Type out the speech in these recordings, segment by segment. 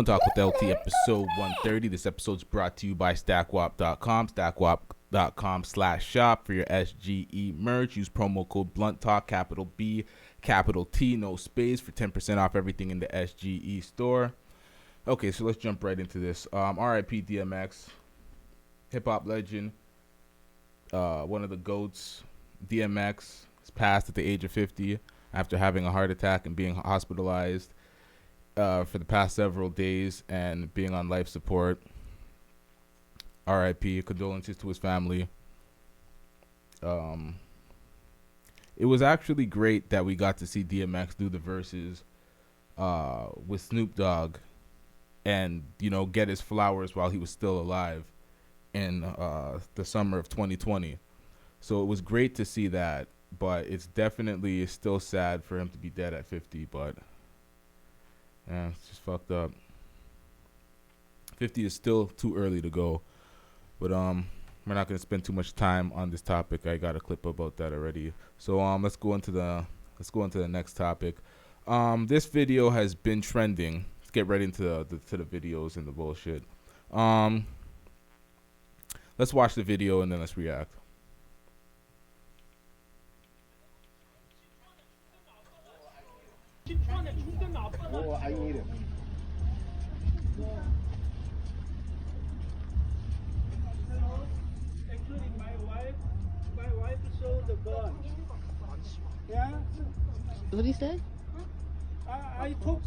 Blunt Talk with LT, episode 130. This episode's brought to you by StackWap.com. StackWap.com/shop for your SGE merch. Use promo code Blunt Talk, capital B, capital T, no space, for 10% off everything in the SGE store. Okay, so let's jump right into this. RIP DMX, hip-hop legend, one of the GOATs. DMX has passed at the age of 50 after having a heart attack and being hospitalized for the past several days and being on life support. RIP, condolences to his family. It was actually great that we got to see DMX do the verses with Snoop Dogg and, you know, get his flowers while he was still alive in the summer of 2020. So it was great to see that, but it's definitely still sad for him to be dead at 50, but yeah, it's just fucked up. 50 is still too early to go, but we're not going to spend too much time on this topic. I got a clip about that already. So let's go into the next topic. This video has been trending. Let's get right into the videos and the bullshit. Let's watch the video and then let's react. Oh, I need it. Actually, my wife showed the gun. Yeah. What he said? I talk.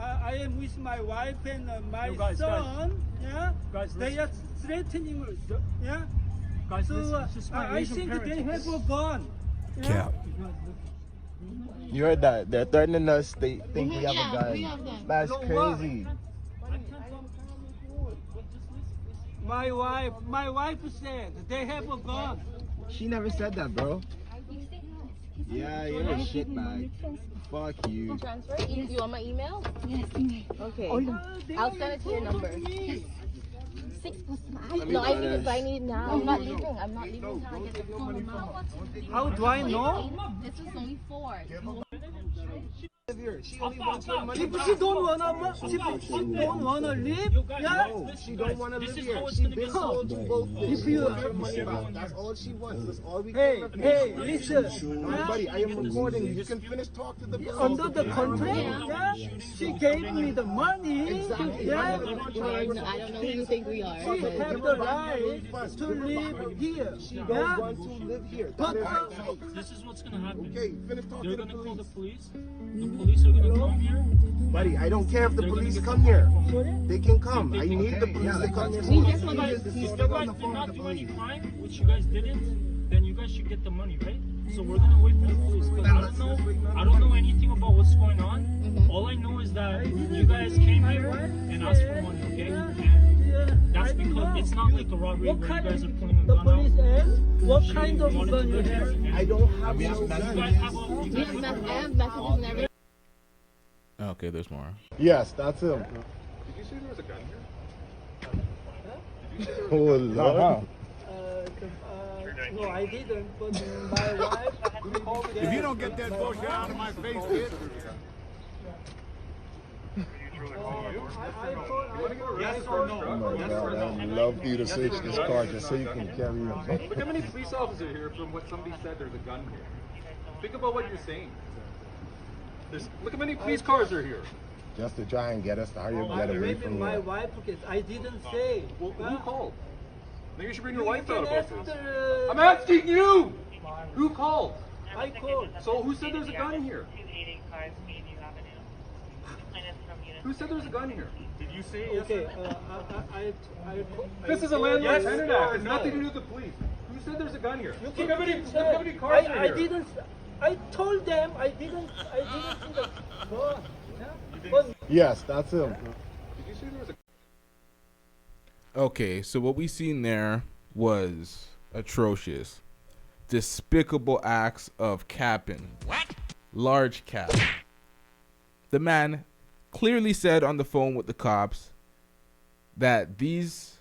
I am with my wife and my son. Yeah. Guys, they are threatening us. Yeah. Guys, So I think they have a gun. Yeah. You heard that? They're threatening us. They think we have a gun. We have that. That's No, crazy. My wife said they have a gun. She never said that, bro. Yeah, you're a shitbag. Fuck you. Transfer? You want my email? Yes. Okay. They I'll are send it to your calling number. me. 6 plus 5. No, I need it, but I need it now. I'm not leaving until I get the full amount. How do I know? This is only 4. She only wants her money If back. she don't wanna leave, yeah. No, she don't want to live here. how it's She gonna been get told to vote this. If She you- wants her money back. That's all she wants. That's all we Hey, can hey, listen. No, buddy, I am recording you. You can finish talk to the police. Under the contract, yeah, she gave me the money. Exactly. Yeah, I don't know who you think we are. she but- have the right to live here. She don't Yeah, want to live here. But, That is the case. This is what's gonna happen. Okay, finish talking They're to the gonna call the police. police. The police are gonna come here. Buddy, I don't care if the They're gonna police get come here. sorry? They can come. They I can- need the police to come We here. just If want you to guys, this if you still on guys the did phone not with the do any police. crime, which you guys didn't, then you guys should get the money, right? So we're gonna wait for the police. Cause I don't know anything about what's going on. All I know is that you guys came here and asked for money, okay? And Yeah. that's because it's not like a robbery What where you kind guys are of pulling a the gun police out. asked? What She kind of wanted gun to you live here, have? and I don't have you no guys gun. have a- We have messages and everything. Okay, there's more. Yes, that's him. Did you say there was a gun here? Oh, Lord. No, I didn't. But my wife. If you don't get that bullshit out of my face, kid. Yes or no? Oh my God, I would love for you to search this car just so you can carry it. Look how many police officers are here from what somebody said there's a gun here. Think about what you're saying. Look how many police cars are here. Just to try and get us to hurry up and get away Maybe from my here. wife, because I didn't say. Well, who called? Maybe you should bring your You wife can out about ask this. the- I'm asking you! Who called? I called. So who said there's a gun here? Who said there's a gun here? Did you say yes Okay, or no? I This is a told- landlord Yes tenant or act. It's no? nothing to do with the police. Who said there's a gun here? You Look can how many, keep look how many saying. cars are I here. didn't. I told them I didn't see the gun. Yeah? But Yes, that's him. Did you say there was a Okay, so what we seen there was atrocious. Despicable acts of capping. What? Large cap. The man clearly said on the phone with the cops that these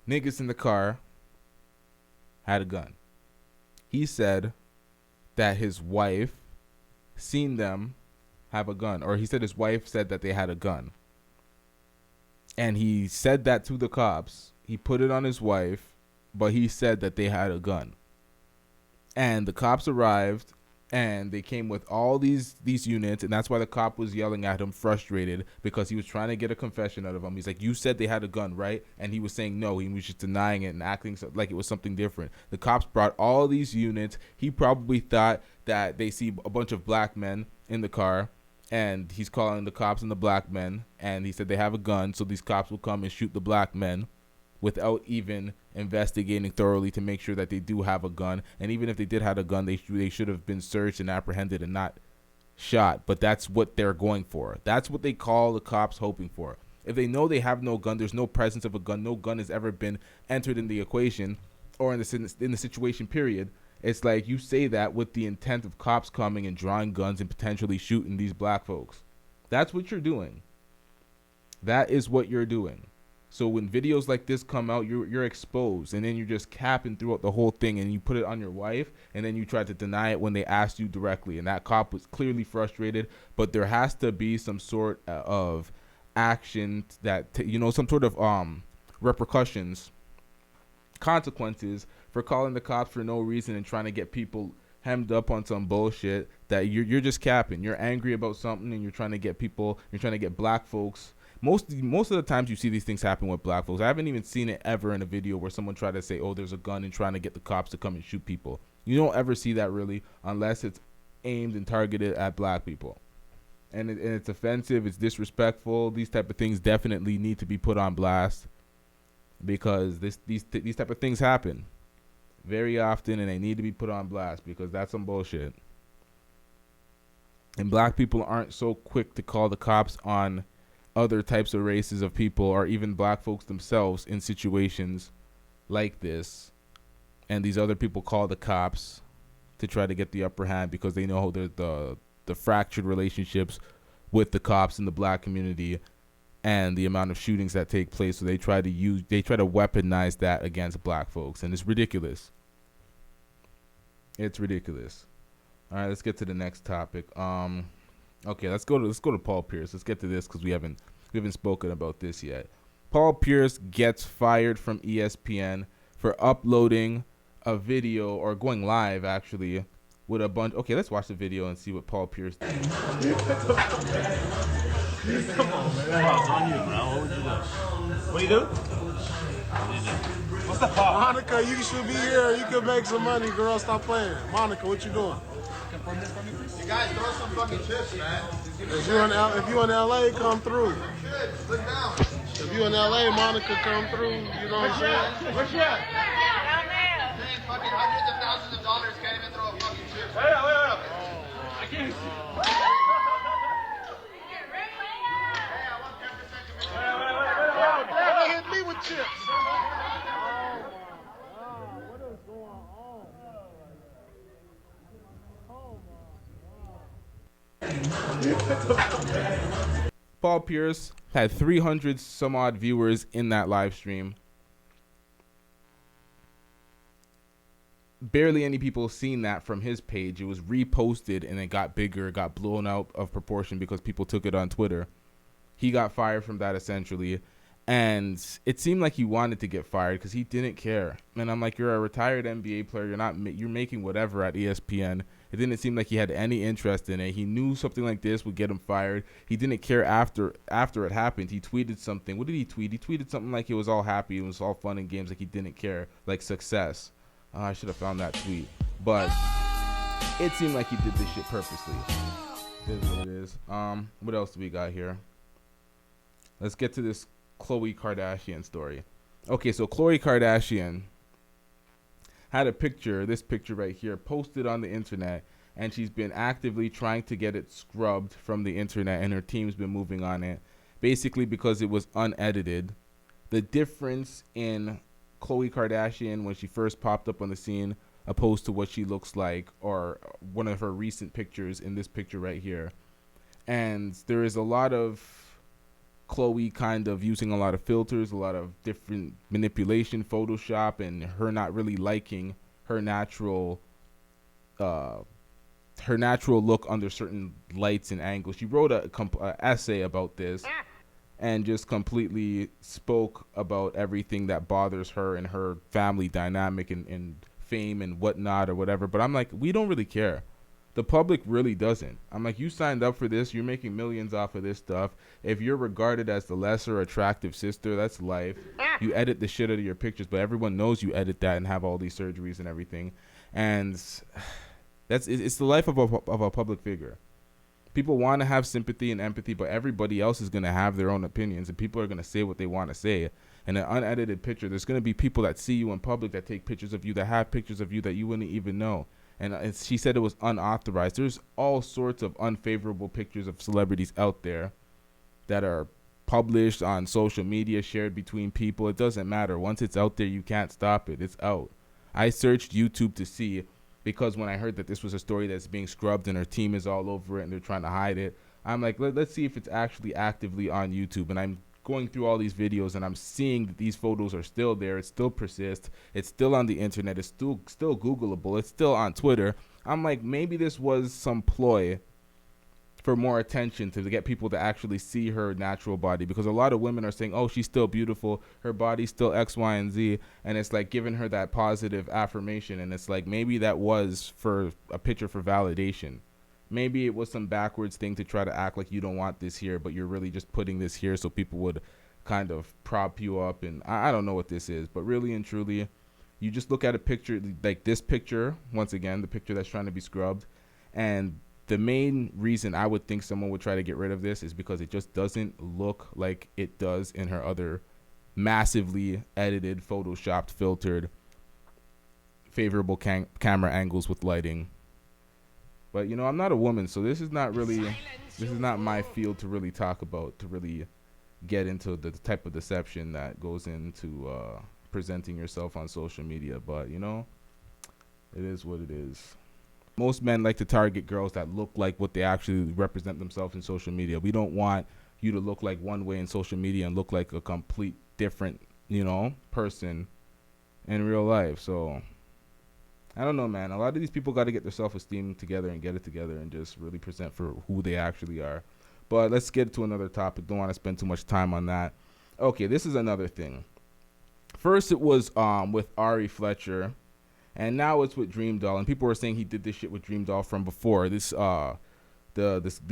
niggas in the car had a gun. He said that his wife seen them have a gun, or he said his wife said that they had a gun. And he said that to the cops. He put it on his wife, but he said that they had a gun. And the cops arrived, and they came with all these units, and that's why the cop was yelling at him, frustrated, because he was trying to get a confession out of him. He's like, you said they had a gun, right? And he was saying no. He was just denying it and acting like it was something different. The cops brought all these units. He probably thought that they see a bunch of black men in the car, and he's calling the cops and the black men, and he said they have a gun, so these cops will come and shoot the black men without even investigating thoroughly to make sure that they do have a gun. And even if they did have a gun, they should have been searched and apprehended and not shot. But that's what they're going for. That's what they call the cops hoping for. If they know they have no gun, there's no presence of a gun, no gun has ever been entered in the equation or in the situation period, it's like you say that with the intent of cops coming and drawing guns and potentially shooting these black folks. That's what you're doing. That is what you're doing. So when videos like this come out, you're exposed, and then you're just capping throughout the whole thing, and you put it on your wife, and then you try to deny it when they asked you directly. And that cop was clearly frustrated, but there has to be some sort of action that, some sort of repercussions, consequences for calling the cops for no reason and trying to get people hemmed up on some bullshit that you're just capping. You're angry about something, and you're trying to get black folks. Most of the times you see these things happen with black folks. I haven't even seen it ever in a video where someone tried to say, oh, there's a gun, and trying to get the cops to come and shoot people. You don't ever see that really unless it's aimed and targeted at black people. And it's offensive. It's disrespectful. These type of things definitely need to be put on blast because these type of things happen very often, and they need to be put on blast because that's some bullshit. And black people aren't so quick to call the cops on other types of races of people or even black folks themselves in situations like this. And these other people call the cops to try to get the upper hand because they know the fractured relationships with the cops in the black community and the amount of shootings that take place. So they try to weaponize that against black folks, and it's ridiculous. It's ridiculous. All right, let's get to the next topic. Okay, let's go to Paul Pierce. Let's get to this because we haven't spoken about this yet. Paul Pierce gets fired from ESPN for uploading a video, or going live actually, with a bunch. Okay, let's watch the video and see what Paul Pierce did. Come on, man. On you, bro. What would you do? What do you do? What's the call? Monica, you should be here. You could make some money, girl. Stop playing. Monica, what you doing? You guys throw some fucking chips, man. If you in LA, come through. Chips, look down. If you in LA, Monica, come through. You know what I'm saying? Where's she at? Paying fucking hundreds of thousands of dollars, can't even throw a fucking chip. Wait. I can't see. Hey, I want 10% commission. They hit me with chips. Paul Pierce had 300 some odd viewers in that live stream. Barely any people seen that from his page. It was reposted and it got bigger, it got blown out of proportion because people took it on Twitter. He got fired from that essentially. And it seemed like he wanted to get fired because he didn't care. And I'm like, you're a retired NBA player. You're making whatever at ESPN. It didn't seem like he had any interest in it. He knew something like this would get him fired. He didn't care after it happened. He tweeted something. What did he tweet? He tweeted something like it was all happy. It was all fun and games. Like he didn't care. Like success. I should have found that tweet. But it seemed like he did this shit purposely. It is what it is. What else do we got here? Let's get to this Khloe Kardashian story. Okay, so Khloe Kardashian had this picture right here, posted on the internet, and she's been actively trying to get it scrubbed from the internet, and her team's been moving on it, basically because it was unedited. The difference in Khloe Kardashian when she first popped up on the scene opposed to what she looks like, or one of her recent pictures in this picture right here. And there is a lot of Khloe kind of using a lot of filters, a lot of different manipulation, Photoshop, and her not really liking her natural look under certain lights and angles. She wrote a essay about this, and just completely spoke about everything that bothers her and her family dynamic and fame and whatnot or whatever. But I'm like, we don't really care. The public really doesn't. I'm like, you signed up for this. You're making millions off of this stuff. If you're regarded as the lesser attractive sister, that's life. You edit the shit out of your pictures, but everyone knows you edit that and have all these surgeries and everything. And it's the life of a public figure. People want to have sympathy and empathy, but everybody else is going to have their own opinions, and people are going to say what they want to say. In an unedited picture, there's going to be people that see you in public that take pictures of you, that have pictures of you that you wouldn't even know. And she said it was unauthorized. There's all sorts of unfavorable pictures of celebrities out there that are published on social media, shared between people. It doesn't matter. Once it's out there, you can't stop it. It's out. I searched YouTube to see, because when I heard that this was a story that's being scrubbed and her team is all over it and they're trying to hide it, I'm like, let's see if it's actually actively on YouTube. And I'm going through all these videos and I'm seeing that these photos are still there. It still persists. It's still on the internet. It's still Googleable. It's still on Twitter. I'm like, maybe this was some ploy for more attention to get people to actually see her natural body, because a lot of women are saying, oh, she's still beautiful, her body's still X, Y, and Z, and it's like giving her that positive affirmation. And it's like, maybe that was for a picture for validation. Maybe it was some backwards thing to try to act like you don't want this here, but you're really just putting this here so people would kind of prop you up. And I don't know what this is, but really and truly, you just look at a picture like this picture, once again, the picture that's trying to be scrubbed, and the main reason I would think someone would try to get rid of this is because it just doesn't look like it does in her other massively edited, photoshopped, filtered, favorable camera angles with lighting. But, you know, I'm not a woman, so this is not my field to really talk about, to really get into the type of deception that goes into presenting yourself on social media. But, you know, it is what it is. Most men like to target girls that look like what they actually represent themselves in social media. We don't want you to look like one way in social media and look like a complete different, you know, person in real life. So I don't know, man. A lot of these people got to get their self-esteem together and get it together and just really present for who they actually are. But let's get to another topic. Don't want to spend too much time on that. Okay, this is another thing. First, it was with Ari Fletcher. And now it's with Dream Doll, and people were saying he did this shit with Dream Doll from before. This the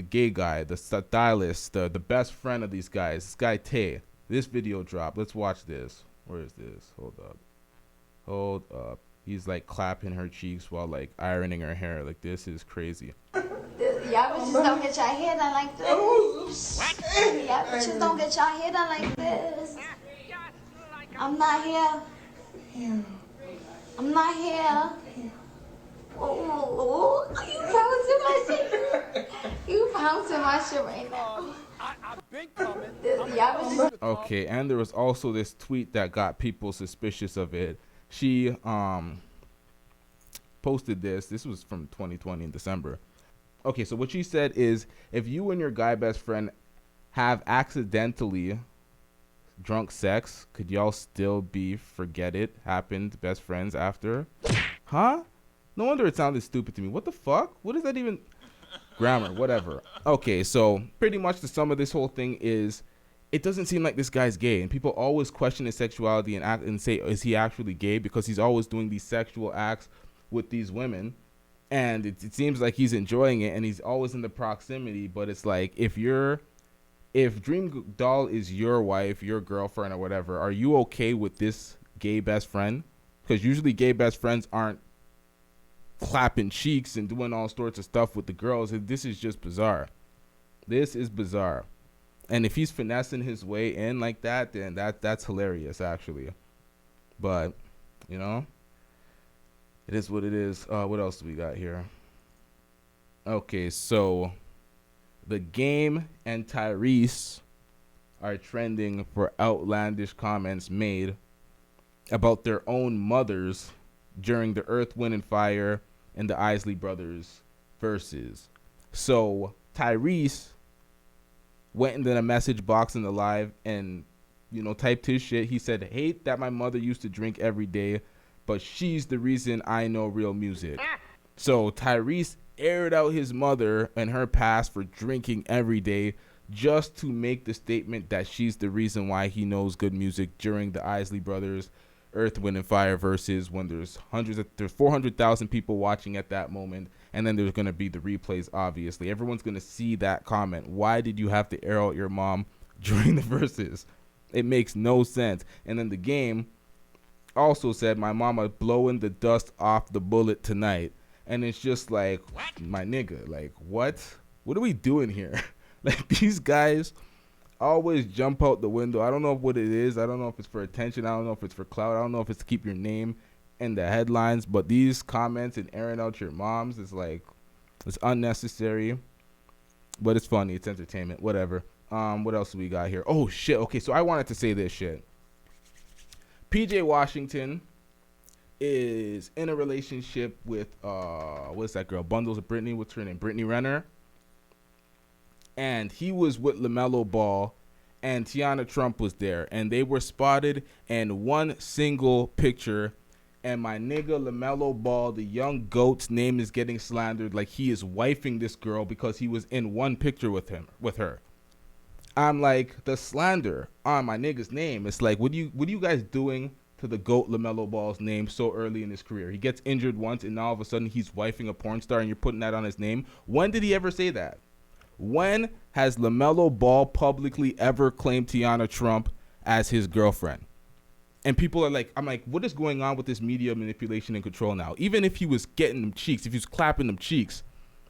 gay guy, the stylist, the best friend of these guys, this guy Tay. This video dropped. Let's watch this. Where is this? Hold up. He's like clapping her cheeks while like ironing her hair. Like, this is crazy. Y'all bitches don't get your hair done like this. Y'all bitches don't get your hair done like this. I'm not here. I'm not here. Oh, you found too much shit. You found too much shit right now. Okay, and there was also this tweet that got people suspicious of it. She posted this. This was from 2020 in December. Okay, so what she said is, if you and your guy best friend have accidentally drunk sex, could y'all still be forget it happened best friends after? Huh? No wonder it sounded stupid to me. What the fuck? What is that even? Grammar, whatever. Okay, so pretty much the sum of this whole thing is, it doesn't seem like this guy's gay, and people always question his sexuality and say, is he actually gay? Because he's always doing these sexual acts with these women, and it seems like he's enjoying it, and he's always in the proximity. But it's like, if Dream Doll is your wife, your girlfriend, or whatever, are you okay with this gay best friend? Because usually gay best friends aren't clapping cheeks and doing all sorts of stuff with the girls. This is just bizarre. This is bizarre. And if he's finessing his way in like that, then that's hilarious, actually. But, you know, it is what it is. What else do we got here? Okay, so The Game and Tyrese are trending for outlandish comments made about their own mothers during the Earth, Wind, and Fire and the Isley Brothers verses. So Tyrese went into the message box in the live and, you know, typed his shit. He said, hate that my mother used to drink every day, but she's the reason I know real music. So Tyrese aired out his mother and her past for drinking every day just to make the statement that she's the reason why he knows good music during the Isley Brothers Earth, Wind, and Fire versus, when there's 400,000 people watching at that moment, and then there's going to be the replays, obviously. Everyone's going to see that comment. Why did you have to air out your mom during the verses? It makes no sense. And then the game also said, my mama blowing the dust off the bullet tonight. And it's just like, my nigga, like, what? What are we doing here? Like, these guys always jump out the window. I don't know what it is. I don't know if it's for attention. I don't know if it's for clout. I don't know if it's to keep your name in the headlines. But these comments and airing out your moms is like, it's unnecessary. But it's funny. It's entertainment. Whatever. What else do we got here? Oh, shit. Okay, so I wanted to say this shit. PJ Washington is in a relationship with, what's that girl? Bundles of Brittany. What's her name? Brittany Renner. And he was with LaMelo Ball, and Tiana Trump was there, and they were spotted in one single picture. And my nigga LaMelo Ball, the young GOAT's name is getting slandered like he is wifing this girl because he was in one picture with her. I'm like, the slander on my nigga's name. It's like, what are you guys doing to the GOAT LaMelo Ball's name so early in his career? He gets injured once, and now all of a sudden he's wifing a porn star, and you're putting that on his name. When did he ever say that? When has LaMelo Ball publicly ever claimed Tiana Trump as his girlfriend? And people are like, I'm like, what is going on with this media manipulation and control now? Even if he was getting them cheeks, if he was clapping them cheeks,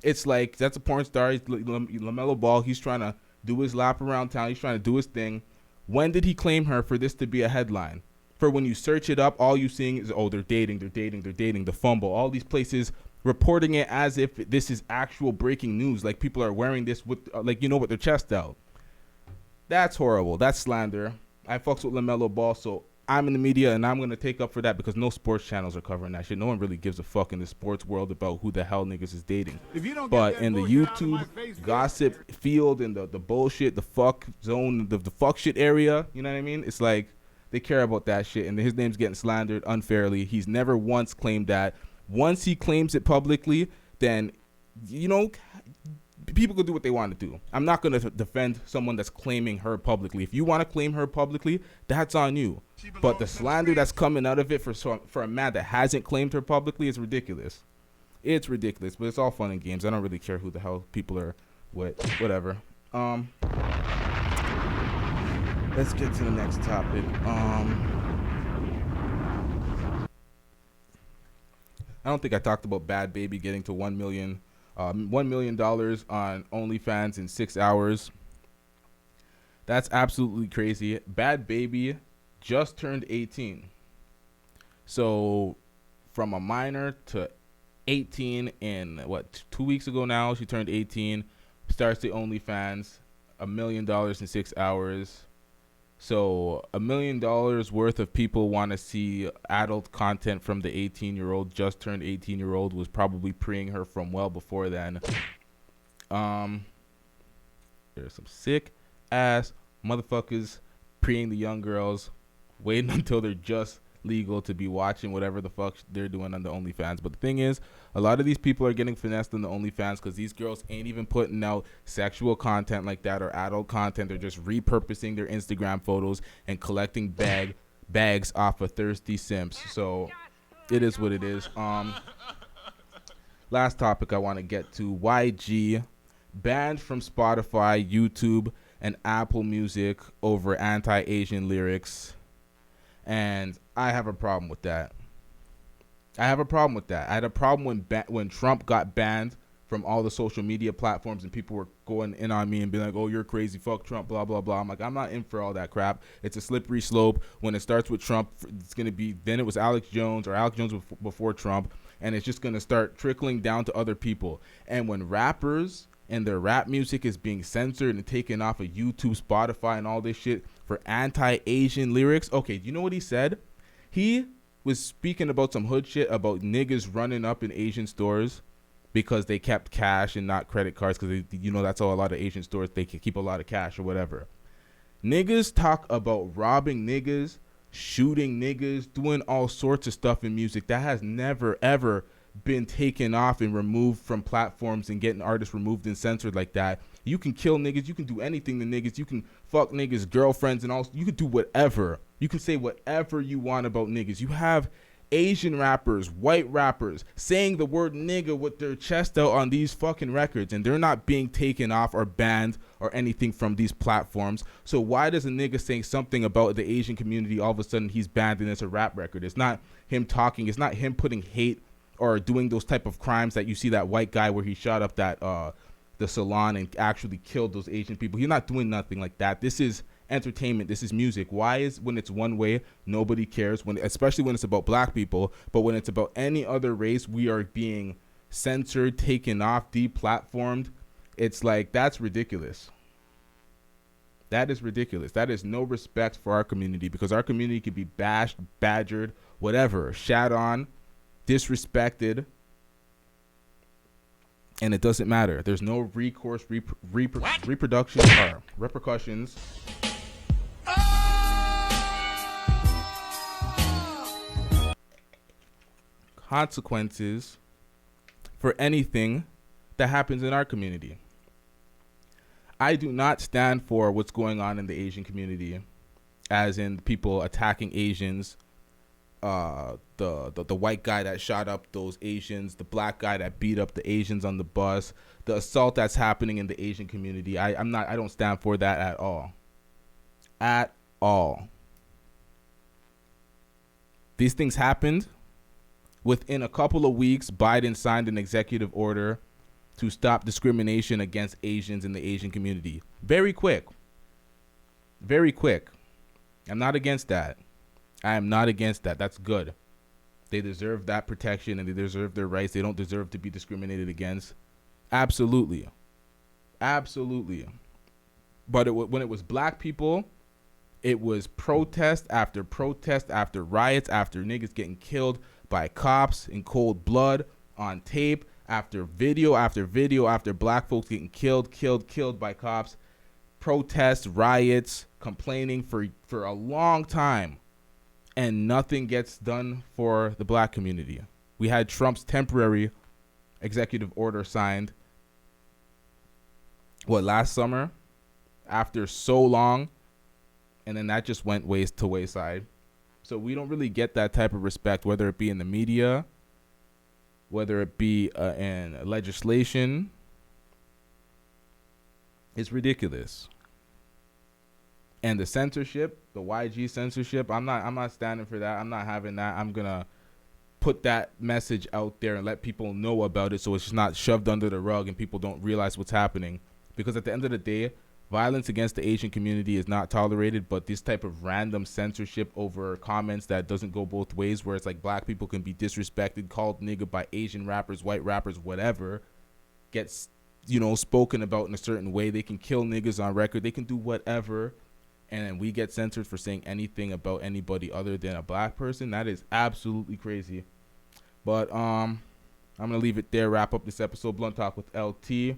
it's like, that's a porn star. He's LaMelo Ball. He's trying to do his lap around town. He's trying to do his thing. When did he claim her for this to be a headline? For when you search it up, all you seeing is, oh, they're dating, the fumble, all these places reporting it as if this is actual breaking news. Like, people are wearing this with, with their chest out. That's horrible. That's slander. I fucks with LaMelo Ball, so I'm in the media, and I'm going to take up for that because no sports channels are covering that shit. No one really gives a fuck in the sports world about who the hell niggas is dating. But in the YouTube gossip field and the bullshit, the fuck zone, the fuck shit area, you know what I mean? It's like they care about that shit, and his name's getting slandered unfairly. He's never once claimed that. Once he claims it publicly, then, people can do what they want to do. I'm not going to defend someone that's claiming her publicly. If you want to claim her publicly, that's on you. But the slander that's coming out of it for a man that hasn't claimed her publicly is ridiculous. It's ridiculous, but it's all fun and games. I don't really care who the hell people are with. Whatever. Let's get to the next topic. I don't think I talked about Bhad Bhabie getting to $1 million on OnlyFans in 6 hours. That's absolutely crazy. Bhad Bhabie just turned 18. So from a minor to 18 in 2 weeks ago now, she turned 18, starts the OnlyFans, $1 million in 6 hours. So $1 million worth of people want to see adult content from the 18-year-old, just turned 18-year-old, was probably preying her from well before then. There's some sick ass motherfuckers preying the young girls, waiting until they're just legal to be watching whatever the fuck they're doing on the OnlyFans. But the thing is, a lot of these people are getting finessed on the OnlyFans because these girls ain't even putting out sexual content like that or adult content. They're just repurposing their Instagram photos and collecting bags off of thirsty simps. So it is what it is. Last topic I want to get to: YG banned from Spotify, YouTube, and Apple Music over anti-Asian lyrics. And I have a problem with that. I had a problem when Trump got banned from all the social media platforms and people were going in on me and being like, oh, you're crazy, fuck Trump, blah, blah, blah. I'm like, I'm not in for all that crap. It's a slippery slope. When it starts with Trump, it's going to be, then it was Alex Jones before Trump, and it's just going to start trickling down to other people. And when rappers and their rap music is being censored and taken off of YouTube, Spotify, and all this shit for anti-Asian lyrics. Okay, do you know what he said? He was speaking about some hood shit about niggas running up in Asian stores because they kept cash and not credit cards because, that's how a lot of Asian stores, they can keep a lot of cash or whatever. Niggas talk about robbing niggas, shooting niggas, doing all sorts of stuff in music that has never, ever been taken off and removed from platforms and getting artists removed and censored like that You can kill niggas. You can do anything to niggas. You can fuck niggas' girlfriends and all. You can do whatever. You can say whatever you want about niggas. You have Asian rappers, white rappers saying the word nigga with their chest out on these fucking records, and they're not being taken off or banned or anything from these platforms. So why does a nigga saying something about the Asian community all of a sudden he's banned and it's a rap record? It's not him talking. It's not him putting hate or doing those type of crimes that you see that white guy where he shot up that the salon and actually killed those Asian people. He's not doing nothing like that. This is entertainment. This is music. Why is when it's one way nobody cares, when especially when it's about black people, but when it's about any other race we are being censored, taken off, deplatformed? It's like, that's ridiculous. That is ridiculous. That is no respect for our community, because our community can be bashed, badgered, whatever, shat on, disrespected, and it doesn't matter. There's no recourse, reproduction, or repercussions. Consequences for anything that happens in our community. I do not stand for what's going on in the Asian community, as in people attacking Asians, the white guy that shot up those Asians, the black guy that beat up the Asians on the bus, the assault that's happening in the Asian community. I don't stand for that at all. At all. These things happened. Within a couple of weeks, Biden signed an executive order to stop discrimination against Asians in the Asian community. Very quick. Very quick. I'm not against that. I am not against that. That's good. They deserve that protection and they deserve their rights. They don't deserve to be discriminated against. Absolutely. Absolutely. But when it was black people, it was protest after riots, after niggas getting killed by cops in cold blood on tape, after video after video, after black folks getting killed by cops. Protests, riots, complaining for a long time. And nothing gets done for the black community. We had Trump's temporary executive order signed, last summer, after so long, and then that just went to wayside. So we don't really get that type of respect, whether it be in the media, whether it be in legislation. It's ridiculous. And the censorship, the YG censorship, I'm not standing for that. I'm not having that. I'm gonna put that message out there and let people know about it, so it's just not shoved under the rug and people don't realize what's happening. Because at the end of the day, violence against the Asian community is not tolerated, but this type of random censorship over comments that doesn't go both ways, where it's like black people can be disrespected, called nigga by Asian rappers, white rappers, whatever, gets, spoken about in a certain way. They can kill niggas on record. They can do whatever. And then we get censored for saying anything about anybody other than a black person. That is absolutely crazy. But I'm going to leave it there, wrap up this episode. Blunt Talk with LT,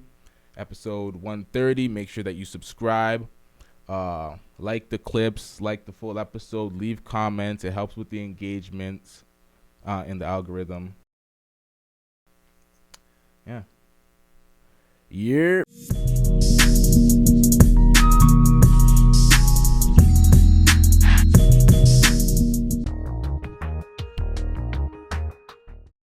episode 130. Make sure that you subscribe, like the clips, like the full episode, leave comments. It helps with the engagements in the algorithm. Yeah.